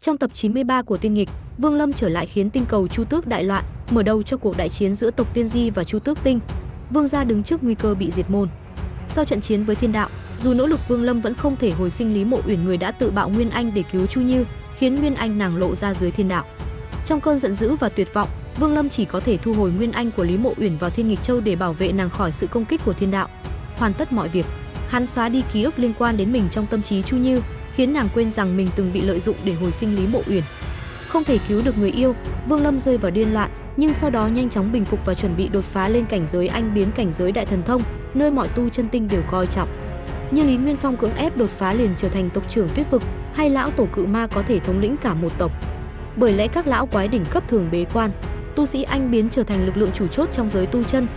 Trong tập 93 của Tiên Nghịch, Vương Lâm trở lại khiến tinh cầu Chu Tước đại loạn, mở đầu cho cuộc đại chiến giữa tộc Tiên Di và Chu Tước Tinh. Vương gia đứng trước nguy cơ bị diệt môn. Sau trận chiến với Thiên Đạo, dù nỗ lực Vương Lâm vẫn không thể hồi sinh Lý Mộ Uyển, người đã tự bạo Nguyên Anh để cứu Chu Như, khiến Nguyên Anh nàng lộ ra dưới Thiên Đạo. Trong cơn giận dữ và tuyệt vọng, Vương Lâm chỉ có thể thu hồi Nguyên Anh của Lý Mộ Uyển vào Thiên Nghịch Châu để bảo vệ nàng khỏi sự công kích của Thiên Đạo. Hoàn tất mọi việc, hắn xóa đi ký ức liên quan đến mình trong tâm trí Chu Như, khiến nàng quên rằng mình từng bị lợi dụng để hồi sinh Lý Mộ Uyển. Không thể cứu được người yêu, Vương Lâm rơi vào điên loạn, nhưng sau đó nhanh chóng bình phục và chuẩn bị đột phá lên cảnh giới anh biến, cảnh giới đại thần thông, nơi mọi tu chân tinh đều coi trọng. Như Lý Nguyên Phong cưỡng ép đột phá liền trở thành tộc trưởng Tuyết Vực, hay lão tổ Cự Ma có thể thống lĩnh cả một tộc. Bởi lẽ các lão quái đỉnh cấp thường bế quan, tu sĩ anh biến trở thành lực lượng chủ chốt trong giới tu chân.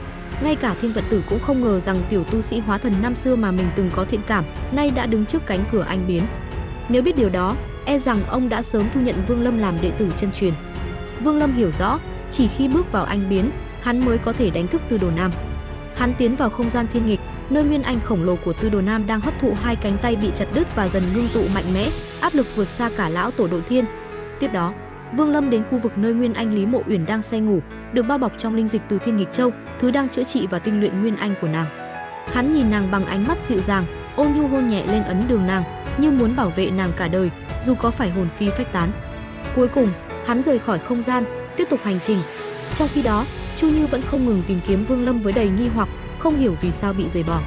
Ngay cả Thiên Vận Tử cũng không ngờ rằng tiểu tu sĩ hóa thần năm xưa mà mình từng có thiện cảm, nay đã đứng trước cánh cửa anh biến. Nếu biết điều đó, e rằng ông đã sớm thu nhận Vương Lâm làm đệ tử chân truyền. Vương Lâm hiểu rõ, chỉ khi bước vào anh biến, hắn mới có thể đánh thức Tư Đồ Nam. Hắn tiến vào không gian thiên nghịch, nơi Nguyên Anh khổng lồ của Tư Đồ Nam đang hấp thụ hai cánh tay bị chặt đứt và dần ngưng tụ mạnh mẽ, áp lực vượt xa cả lão tổ Độ Thiên. Tiếp đó, Vương Lâm đến khu vực nơi Nguyên Anh Lý Mộ Uyển đang say ngủ, được bao bọc trong linh dịch từ Thiên Nghịch Châu, thứ đang chữa trị và tinh luyện Nguyên Anh của nàng. Hắn nhìn nàng bằng ánh mắt dịu dàng, ôn nhu hôn nhẹ lên ấn đường nàng, như muốn bảo vệ nàng cả đời, dù có phải hồn phi phách tán. Cuối cùng, hắn rời khỏi không gian, tiếp tục hành trình. Trong khi đó, Chu Như vẫn không ngừng tìm kiếm Vương Lâm với đầy nghi hoặc, không hiểu vì sao bị rời bỏ.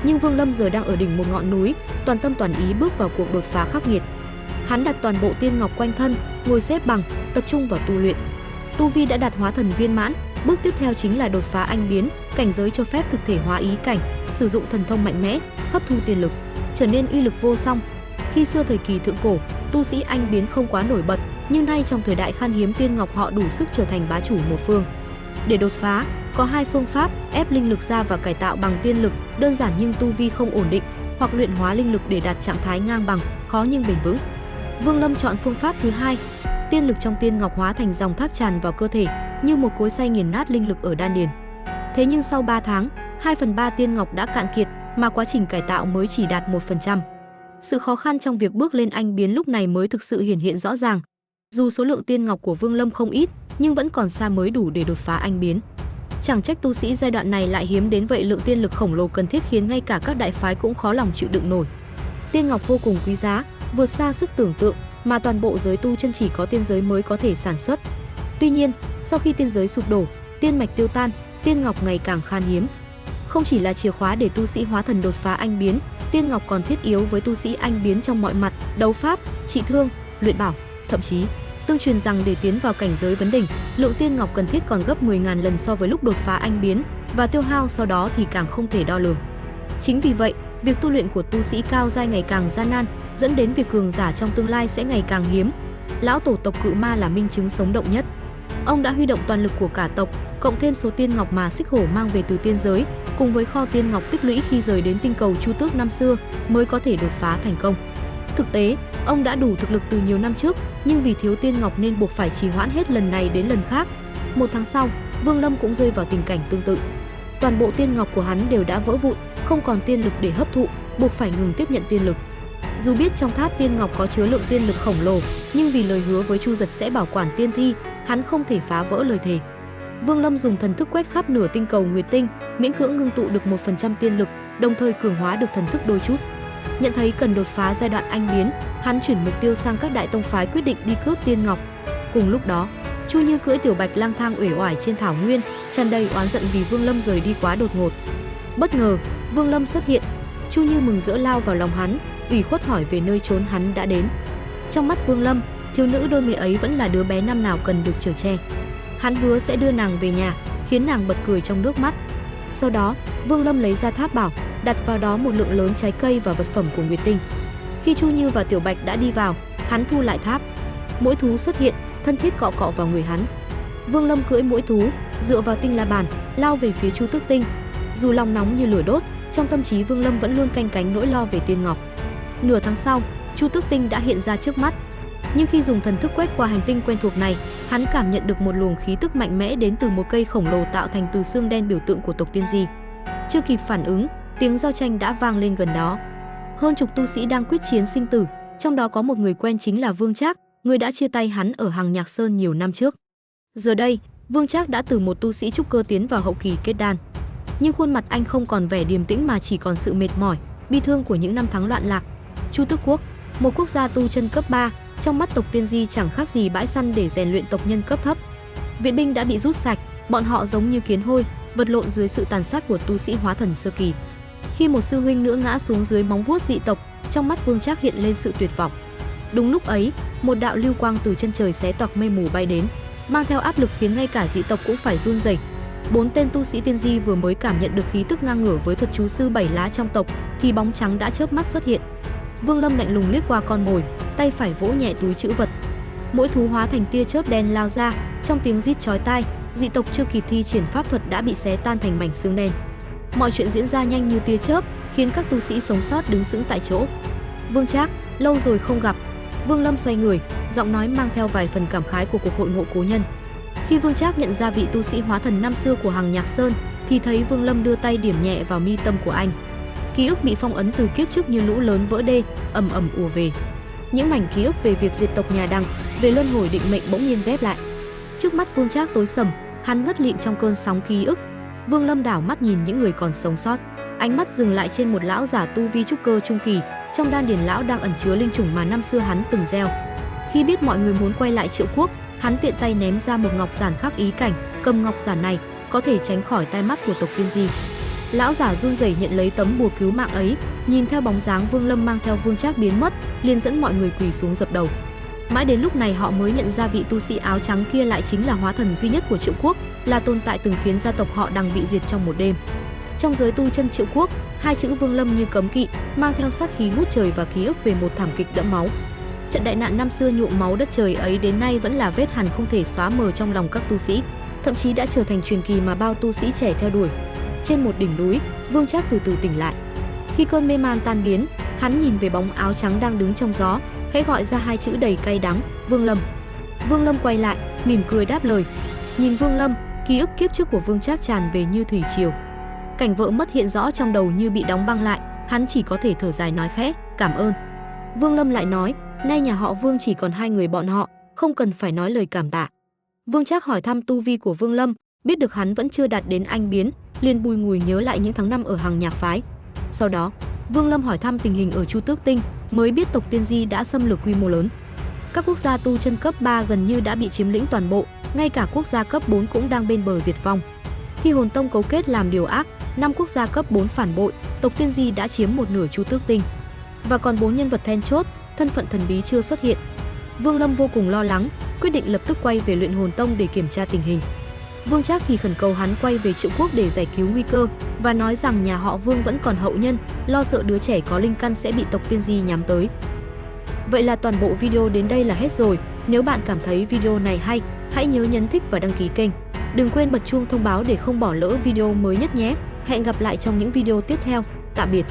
Nhưng Vương Lâm giờ đang ở đỉnh một ngọn núi, toàn tâm toàn ý bước vào cuộc đột phá khắc nghiệt. Hắn đặt toàn bộ tiên ngọc quanh thân, ngồi xếp bằng, tập trung vào tu luyện. Tu vi đã đạt hóa thần viên mãn, bước tiếp theo chính là đột phá anh biến, cảnh giới cho phép thực thể hóa ý cảnh, sử dụng thần thông mạnh mẽ, hấp thu tiên lực, trở nên uy lực vô song. Khi xưa thời kỳ thượng cổ, tu sĩ anh biến không quá nổi bật, nhưng nay trong thời đại khan hiếm tiên ngọc họ đủ sức trở thành bá chủ một phương. Để đột phá, có hai phương pháp: ép linh lực ra và cải tạo bằng tiên lực, đơn giản nhưng tu vi không ổn định, hoặc luyện hóa linh lực để đạt trạng thái ngang bằng, khó nhưng bền vững. Vương Lâm chọn phương pháp thứ hai. Tiên lực trong tiên ngọc hóa thành dòng thác tràn vào cơ thể, như một cối xay nghiền nát linh lực ở đan điền. Thế nhưng sau 3 tháng, 2/3 tiên ngọc đã cạn kiệt, mà quá trình cải tạo mới chỉ đạt 1%. Sự khó khăn trong việc bước lên anh biến lúc này mới thực sự hiển hiện rõ ràng. Dù số lượng tiên ngọc của Vương Lâm không ít, nhưng vẫn còn xa mới đủ để đột phá anh biến. Chẳng trách tu sĩ giai đoạn này lại hiếm đến vậy, lượng tiên lực khổng lồ cần thiết khiến ngay cả các đại phái cũng khó lòng chịu đựng nổi. Tiên ngọc vô cùng quý giá, vượt xa sức tưởng tượng, mà toàn bộ giới tu chân chỉ có tiên giới mới có thể sản xuất. Tuy nhiên, sau khi tiên giới sụp đổ, tiên mạch tiêu tan, tiên ngọc ngày càng khan hiếm. Không chỉ là chìa khóa để tu sĩ hóa thần đột phá anh biến, tiên ngọc còn thiết yếu với tu sĩ anh biến trong mọi mặt: đấu pháp, trị thương, luyện bảo, thậm chí tương truyền rằng để tiến vào cảnh giới vấn đỉnh, lượng tiên ngọc cần thiết còn gấp 10.000 lần so với lúc đột phá anh biến, và tiêu hao sau đó thì càng không thể đo lường. Chính vì vậy, việc tu luyện của tu sĩ cao giai ngày càng gian nan, dẫn đến việc cường giả trong tương lai sẽ ngày càng hiếm. Lão tổ tộc Cự Ma là minh chứng sống động nhất. Ông đã huy động toàn lực của cả tộc, cộng thêm số tiên ngọc mà Xích Hổ mang về từ tiên giới, cùng với kho tiên ngọc tích lũy khi rời đến tinh cầu Chu Tước năm xưa, mới có thể đột phá thành công. Thực tế, ông đã đủ thực lực từ nhiều năm trước, nhưng vì thiếu tiên ngọc nên buộc phải trì hoãn hết lần này đến lần khác. 1 tháng sau, Vương Lâm cũng rơi vào tình cảnh tương tự. Toàn bộ tiên ngọc của hắn đều đã vỡ vụn, không còn tiên lực để hấp thụ, buộc phải ngừng tiếp nhận tiên lực. Dù biết trong tháp tiên ngọc có chứa lượng tiên lực khổng lồ, nhưng vì lời hứa với Chu Giật sẽ bảo quản tiên thi, hắn không thể phá vỡ lời thề. Vương Lâm dùng thần thức quét khắp nửa tinh cầu Nguyệt Tinh, miễn cưỡng ngưng tụ được 1% tiên lực, đồng thời cường hóa được thần thức đôi chút. Nhận thấy cần đột phá giai đoạn anh biến, hắn chuyển mục tiêu sang các đại tông phái, quyết định đi cướp tiên ngọc. Cùng lúc đó, Chu Như cưỡi tiểu bạch lang thang uể oải trên thảo nguyên, tràn đầy oán giận vì Vương Lâm rời đi quá đột ngột. Bất ngờ, Vương Lâm xuất hiện. Chu Như mừng rỡ lao vào lòng hắn, ủy khuất hỏi về nơi chốn hắn đã đến. Trong mắt Vương Lâm, thiếu nữ đôi mươi ấy vẫn là đứa bé năm nào cần được chở che. Hắn hứa sẽ đưa nàng về nhà, khiến nàng bật cười trong nước mắt. Sau đó, Vương Lâm lấy ra tháp bảo, đặt vào đó một lượng lớn trái cây và vật phẩm của Nguyệt Tinh. Khi Chu Như và Tiểu Bạch đã đi vào, hắn thu lại tháp. Muỗi thú xuất hiện, thân thiết cọ cọ vào người hắn. Vương Lâm cưỡi muỗi thú, dựa vào tinh la bàn, lao về phía Chu Tước Tinh. Dù lòng nóng như lửa đốt, trong tâm trí Vương Lâm vẫn luôn canh cánh nỗi lo về tiên ngọc. Nửa tháng sau, Chu Tước Tinh đã hiện ra trước mắt. Nhưng khi dùng thần thức quét qua hành tinh quen thuộc này, hắn cảm nhận được một luồng khí tức mạnh mẽ đến từ một cây khổng lồ tạo thành từ xương đen, biểu tượng của tộc Tiên Di. Chưa kịp phản ứng, tiếng giao tranh đã vang lên gần đó. Hơn chục tu sĩ đang quyết chiến sinh tử, trong đó có một người quen chính là Vương Trác, người đã chia tay hắn ở Hằng Nhạc Sơn nhiều năm trước. Giờ đây, Vương Trác đã từ một tu sĩ trúc cơ tiến vào hậu kỳ kết đan. Nhưng khuôn mặt anh không còn vẻ điềm tĩnh mà chỉ còn sự mệt mỏi, bi thương của những năm tháng loạn lạc. Chu Tước Quốc, một quốc gia tu chân cấp 3, trong mắt tộc Tiên Di chẳng khác gì bãi săn để rèn luyện tộc nhân cấp thấp. Viện binh đã bị rút sạch, bọn họ giống như kiến hôi, vật lộn dưới sự tàn sát của tu sĩ hóa thần sơ kỳ. Khi một sư huynh nữa ngã xuống dưới móng vuốt dị tộc, trong mắt Vương Trác hiện lên sự tuyệt vọng. Đúng lúc ấy, một đạo lưu quang từ chân trời xé toạc mây mù bay đến, mang theo áp lực khiến ngay cả dị tộc cũng phải run rẩy. 4 tên tu sĩ Tiên Di vừa mới cảm nhận được khí tức ngang ngửa với thuật chú sư 7 lá trong tộc, thì bóng trắng đã chớp mắt xuất hiện. Vương Lâm lạnh lùng liếc qua con mồi, tay phải vỗ nhẹ túi trữ vật. Mỗi thú hóa thành tia chớp đen lao ra, trong tiếng rít chói tai, dị tộc chưa kịp thi triển pháp thuật đã bị xé tan thành mảnh xương đen. Mọi chuyện diễn ra nhanh như tia chớp, khiến các tu sĩ sống sót đứng sững tại chỗ. Vương Trác, lâu rồi không gặp. Vương Lâm xoay người, giọng nói mang theo vài phần cảm khái của cuộc hội ngộ cố nhân. Khi Vương Trác nhận ra vị tu sĩ hóa thần năm xưa của Hằng Nhạc Sơn, thì thấy Vương Lâm đưa tay điểm nhẹ vào mi tâm của anh. Ký ức bị phong ấn từ kiếp trước như lũ lớn vỡ đê, ầm ầm ùa về. Những mảnh ký ức về việc diệt tộc nhà Đằng, về luân hồi định mệnh bỗng nhiên ghép lại. Trước mắt Vương Trác tối sầm, hắn ngất lịm trong cơn sóng ký ức. Vương Lâm đảo mắt nhìn những người còn sống sót, ánh mắt dừng lại trên một lão giả tu vi trúc cơ trung kỳ, trong đan điền lão đang ẩn chứa linh chủng mà năm xưa hắn từng gieo. Khi biết mọi người muốn quay lại Triệu Quốc, hắn tiện tay ném ra một ngọc giản khắc ý cảnh, cầm ngọc giản này có thể tránh khỏi tai mắt của tộc Tiên Di. Lão giả run rẩy nhận lấy tấm bùa cứu mạng ấy, nhìn theo bóng dáng Vương Lâm mang theo Vương Trác biến mất, liền dẫn mọi người quỳ xuống dập đầu. Mãi đến lúc này họ mới nhận ra vị tu sĩ áo trắng kia lại chính là hóa thần duy nhất của Triệu Quốc, là tồn tại từng khiến gia tộc họ Đằng bị diệt trong một đêm. Trong giới tu chân Triệu Quốc, hai chữ Vương Lâm như cấm kỵ, mang theo sát khí ngút trời và ký ức về một thảm kịch đẫm máu. Trận đại nạn năm xưa nhuộm máu đất trời ấy đến nay vẫn là vết hằn không thể xóa mờ trong lòng các tu sĩ, thậm chí đã trở thành truyền kỳ mà bao tu sĩ trẻ theo đuổi. Trên một đỉnh núi, Vương Trác từ từ tỉnh lại. Khi cơn mê man tan biến, hắn nhìn về bóng áo trắng đang đứng trong gió, khẽ gọi ra hai chữ đầy cay đắng, Vương Lâm. Vương Lâm quay lại, mỉm cười đáp lời. Nhìn Vương Lâm, ký ức kiếp trước của Vương Trác tràn về như thủy triều. Cảnh vợ mất hiện rõ trong đầu như bị đóng băng lại, hắn chỉ có thể thở dài nói khẽ, cảm ơn. Vương Lâm lại nói, nay nhà họ Vương chỉ còn hai người bọn họ, không cần phải nói lời cảm tạ. Vương Trác hỏi thăm tu vi của Vương Lâm, biết được hắn vẫn chưa đạt đến anh biến, liền bùi ngùi nhớ lại những tháng năm ở Hằng Nhạc phái. Sau đó, Vương Lâm hỏi thăm tình hình ở Chu Tước Tinh, mới biết tộc Tiên Di đã xâm lược quy mô lớn. Các quốc gia tu chân cấp 3 gần như đã bị chiếm lĩnh toàn bộ, ngay cả quốc gia cấp 4 cũng đang bên bờ diệt vong. Khi Hồn Tông cấu kết làm điều ác, 5 quốc gia cấp 4 phản bội, tộc Tiên Di đã chiếm một nửa Chu Tước Tinh. Và còn 4 nhân vật then chốt, thân phận thần bí chưa xuất hiện. Vương Lâm vô cùng lo lắng, quyết định lập tức quay về Luyện Hồn Tông để kiểm tra tình hình. Vương Trác thì khẩn cầu hắn quay về Triệu Quốc để giải cứu nguy cơ và nói rằng nhà họ Vương vẫn còn hậu nhân, lo sợ đứa trẻ có linh căn sẽ bị tộc Tiên Di nhắm tới. Vậy là toàn bộ video đến đây là hết rồi. Nếu bạn cảm thấy video này hay, hãy nhớ nhấn thích và đăng ký kênh. Đừng quên bật chuông thông báo để không bỏ lỡ video mới nhất nhé. Hẹn gặp lại trong những video tiếp theo. Tạm biệt.